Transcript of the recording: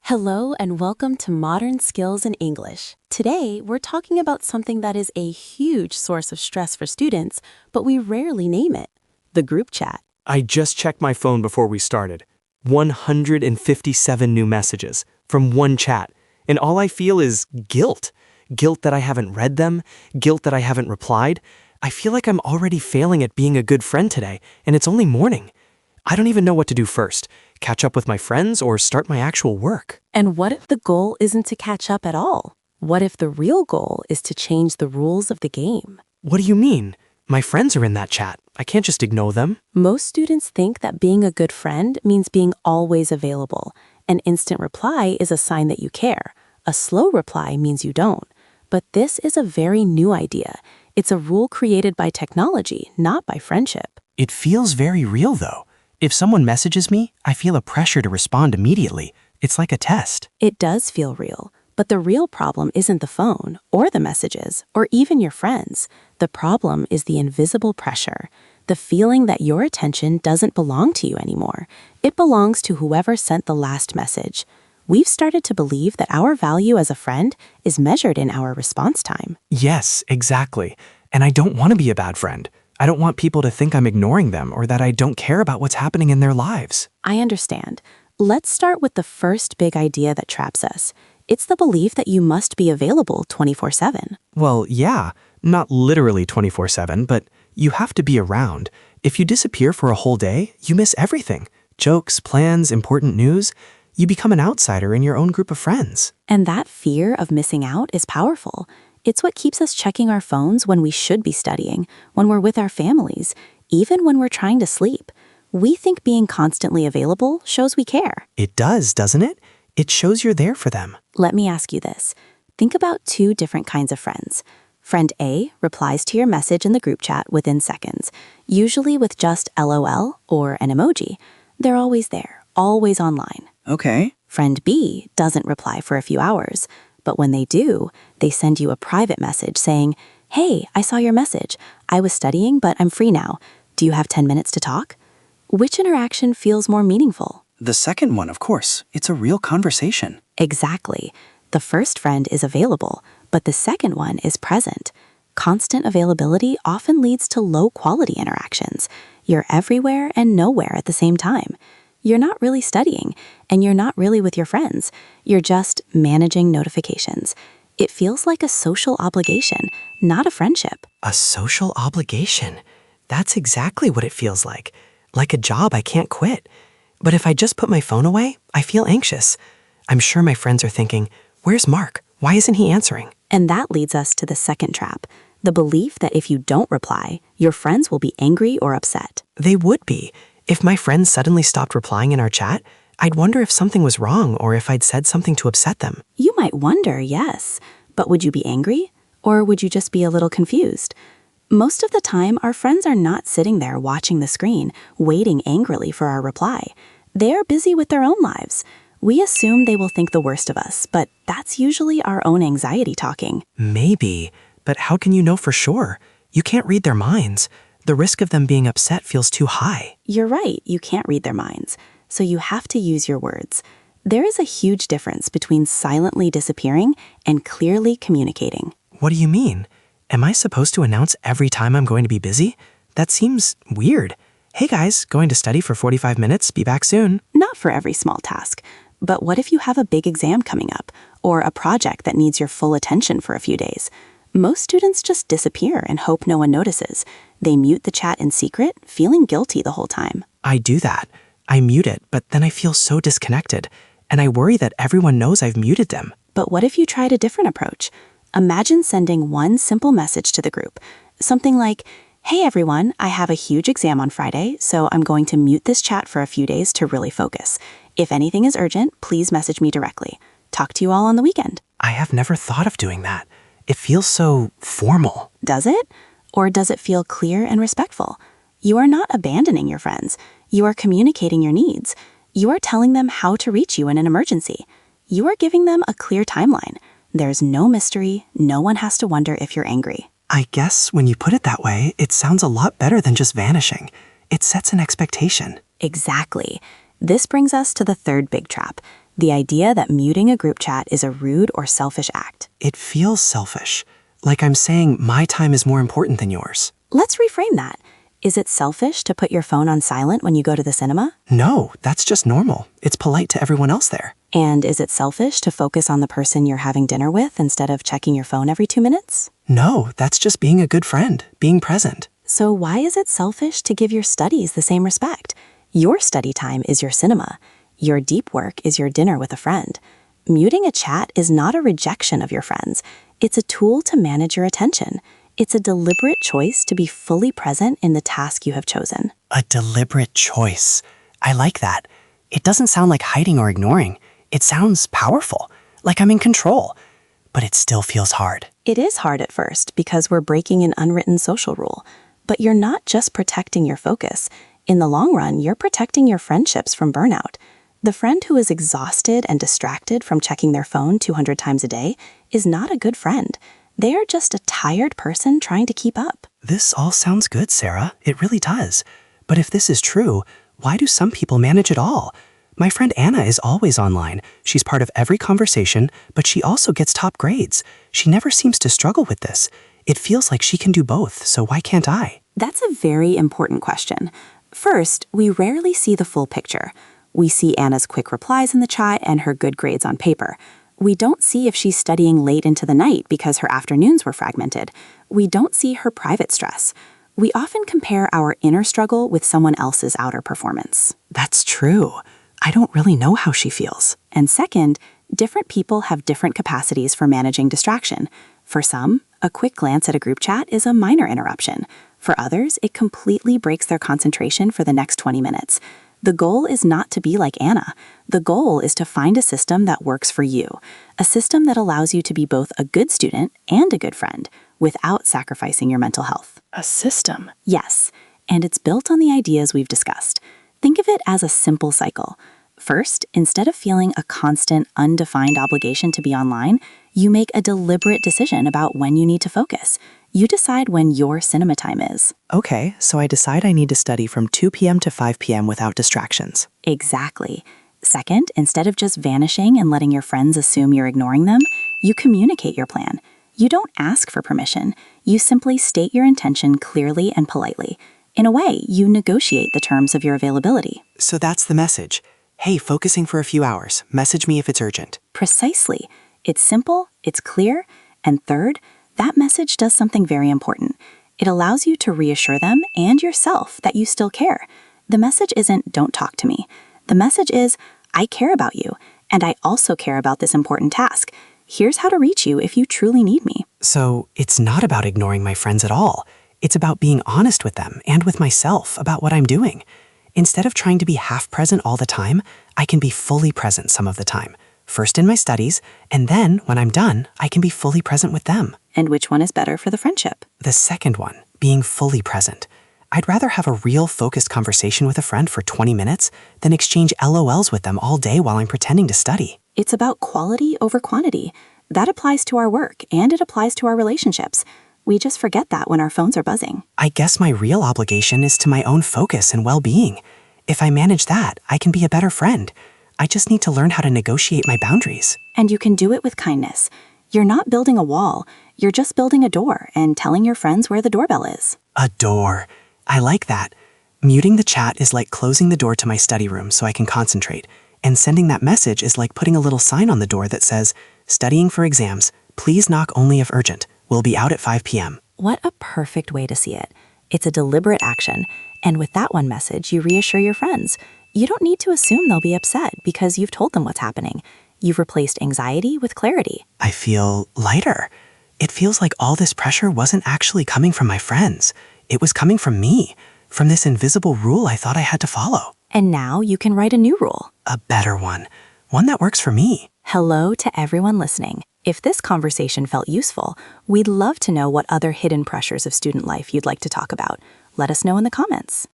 Hello and welcome to Modern Skills in English. Today, we're talking about something that is a huge source of stress for students, but we rarely name it: the group chat. I just checked my phone before we started. 157 new messages from one chat, and all I feel is guilt. Guilt that I haven't read them, guilt that I haven't replied. I feel like I'm already failing at being a good friend today, and it's only morning. I don't even know what to do first: catch up with my friends or start my actual work. And what if the goal isn't to catch up at all? What if the real goal is to change the rules of the game? What do you mean? My friends are in that chat. I can't just ignore them. Most students think that being a good friend means being always available. An instant reply is a sign that you care. A slow reply means you don't. But this is a very new idea. It's a rule created by technology, not by friendship. It feels very real, though. If someone messages me, I feel a pressure to respond immediately. It's like a test. It does feel real, but the real problem isn't the phone, or the messages, or even your friends. The problem is the invisible pressure, the feeling that your attention doesn't belong to you anymore. It belongs to whoever sent the last message. We've started to believe that our value as a friend is measured in our response time. Yes, exactly. And I don't want to be a bad friend. I don't want people to think I'm ignoring them or that I don't care about what's happening in their lives. I understand. Let's start with the first big idea that traps us. It's the belief that you must be available 24/7. Well, yeah, not literally 24/7, but you have to be around. If you disappear for a whole day, you miss everything. Jokes, plans, important news. You become an outsider in your own group of friends. And that fear of missing out is powerful. It's what keeps us checking our phones when we should be studying, when we're with our families, even when we're trying to sleep. We think being constantly available shows we care. It does, doesn't it? It shows you're there for them. Let me ask you this. Think about two different kinds of friends. Friend A replies to your message in the group chat within seconds, usually with just LOL or an emoji. They're always there, always online. Okay. Friend B doesn't reply for a few hours, but when they do, they send you a private message saying, "Hey, I saw your message. I was studying, but I'm free now. Do you have 10 minutes to talk?" Which interaction feels more meaningful? The second one, of course. It's a real conversation. Exactly. The first friend is available, but the second one is present. Constant availability often leads to low-quality interactions. You're everywhere and nowhere at the same time. You're not really studying, and you're not really with your friends. You're just managing notifications. It feels like a social obligation, not a friendship. A social obligation. That's exactly what it feels like a job I can't quit. But if I just put my phone away, I feel anxious. I'm sure my friends are thinking, "Where's Mark? Why isn't he answering?" And that leads us to the second trap, the belief that if you don't reply, your friends will be angry or upset. They would be. If my friends suddenly stopped replying in our chat, I'd wonder if something was wrong or if I'd said something to upset them. You might wonder, yes, but would you be angry? Or would you just be a little confused? Most of the time, our friends are not sitting there watching the screen, waiting angrily for our reply. They're busy with their own lives. We assume they will think the worst of us, but that's usually our own anxiety talking. Maybe, but how can you know for sure? You can't read their minds. The risk of them being upset feels too high. You're right, you can't read their minds, so you have to use your words. There is a huge difference between silently disappearing and clearly communicating. What do you mean? Am I supposed to announce every time I'm going to be busy? That seems weird. "Hey guys, going to study for 45 minutes, be back soon." Not for every small task, but what if you have a big exam coming up, or a project that needs your full attention for a few days? Most students just disappear and hope no one notices. They mute the chat in secret, feeling guilty the whole time. I do that. I mute it, but then I feel so disconnected, and I worry that everyone knows I've muted them. But what if you tried a different approach? Imagine sending one simple message to the group. Something like, "Hey everyone, I have a huge exam on Friday, so I'm going to mute this chat for a few days to really focus. If anything is urgent, please message me directly. Talk to you all on the weekend." I have never thought of doing that. It feels so formal. Does it? Or does it feel clear and respectful? You are not abandoning your friends. You are communicating your needs. You are telling them how to reach you in an emergency. You are giving them a clear timeline. There's no mystery. No one has to wonder if you're angry. I guess when you put it that way, it sounds a lot better than just vanishing. It sets an expectation. Exactly. This brings us to the third big trap, The idea that muting a group chat is a rude or selfish act. It feels selfish, like I'm saying my time is more important than yours. Let's reframe that. Is it selfish to put your phone on silent when you go to the cinema? No, that's just normal. It's polite to everyone else there. And is it selfish to focus on the person you're having dinner with instead of checking your phone every 2 minutes? No, that's just being a good friend, being present. So why is it selfish to give your studies the same respect? Your study time is your cinema. Your deep work is your dinner with a friend. Muting a chat is not a rejection of your friends. It's a tool to manage your attention. It's a deliberate choice to be fully present in the task you have chosen. A deliberate choice. I like that. It doesn't sound like hiding or ignoring. It sounds powerful, like I'm in control. But it still feels hard. It is hard at first because we're breaking an unwritten social rule. But you're not just protecting your focus. In the long run, you're protecting your friendships from burnout. The friend who is exhausted and distracted from checking their phone 200 times a day is not a good friend. They are just a tired person trying to keep up. This all sounds good, Sarah. It really does. But if this is true, why do some people manage it all? My friend Anna is always online. She's part of every conversation, but she also gets top grades. She never seems to struggle with this. It feels like she can do both, so why can't I? That's a very important question. First, we rarely see the full picture. We see Anna's quick replies in the chat and her good grades on paper. We don't see if she's studying late into the night because her afternoons were fragmented. We don't see her private stress. We often compare our inner struggle with someone else's outer performance. That's true. I don't really know how she feels. And second, different people have different capacities for managing distraction. For some, a quick glance at a group chat is a minor interruption. For others, it completely breaks their concentration for the next 20 minutes. The goal is not to be like Anna. The goal is to find a system that works for you, a system that allows you to be both a good student and a good friend without sacrificing your mental health. A system? Yes, and it's built on the ideas we've discussed. Think of it as a simple cycle. First, instead of feeling a constant, undefined obligation to be online, you make a deliberate decision about when you need to focus. You decide when your cinema time is. Okay, so I decide I need to study from 2 p.m. to 5 p.m. without distractions. Exactly. Second, instead of just vanishing and letting your friends assume you're ignoring them, you communicate your plan. You don't ask for permission. You simply state your intention clearly and politely. In a way, you negotiate the terms of your availability. So that's the message. Hey, focusing for a few hours. Message me if it's urgent. Precisely. It's simple, it's clear, and third, that message does something very important. It allows you to reassure them and yourself that you still care. The message isn't, don't talk to me. The message is, I care about you, and I also care about this important task. Here's how to reach you if you truly need me. So it's not about ignoring my friends at all. It's about being honest with them and with myself about what I'm doing. Instead of trying to be half present all the time, I can be fully present some of the time. First in my studies, and then, when I'm done, I can be fully present with them. And which one is better for the friendship? The second one, being fully present. I'd rather have a real focused conversation with a friend for 20 minutes than exchange LOLs with them all day while I'm pretending to study. It's about quality over quantity. That applies to our work, and it applies to our relationships. We just forget that when our phones are buzzing. I guess my real obligation is to my own focus and well-being. If I manage that, I can be a better friend. I just need to learn how to negotiate my boundaries. And you can do it with kindness. You're not building a wall. You're just building a door and telling your friends where the doorbell is. A door. I like that. Muting the chat is like closing the door to my study room so I can concentrate. And sending that message is like putting a little sign on the door that says, studying for exams, please knock only if urgent. We'll be out at 5 p.m. What a perfect way to see it. It's a deliberate action. And with that one message, you reassure your friends. You don't need to assume they'll be upset because you've told them what's happening. You've replaced anxiety with clarity. I feel lighter. It feels like all this pressure wasn't actually coming from my friends. It was coming from me, from this invisible rule I thought I had to follow. And now you can write a new rule. A better one that works for me. Hello to everyone listening. If this conversation felt useful, we'd love to know what other hidden pressures of student life you'd like to talk about. Let us know in the comments.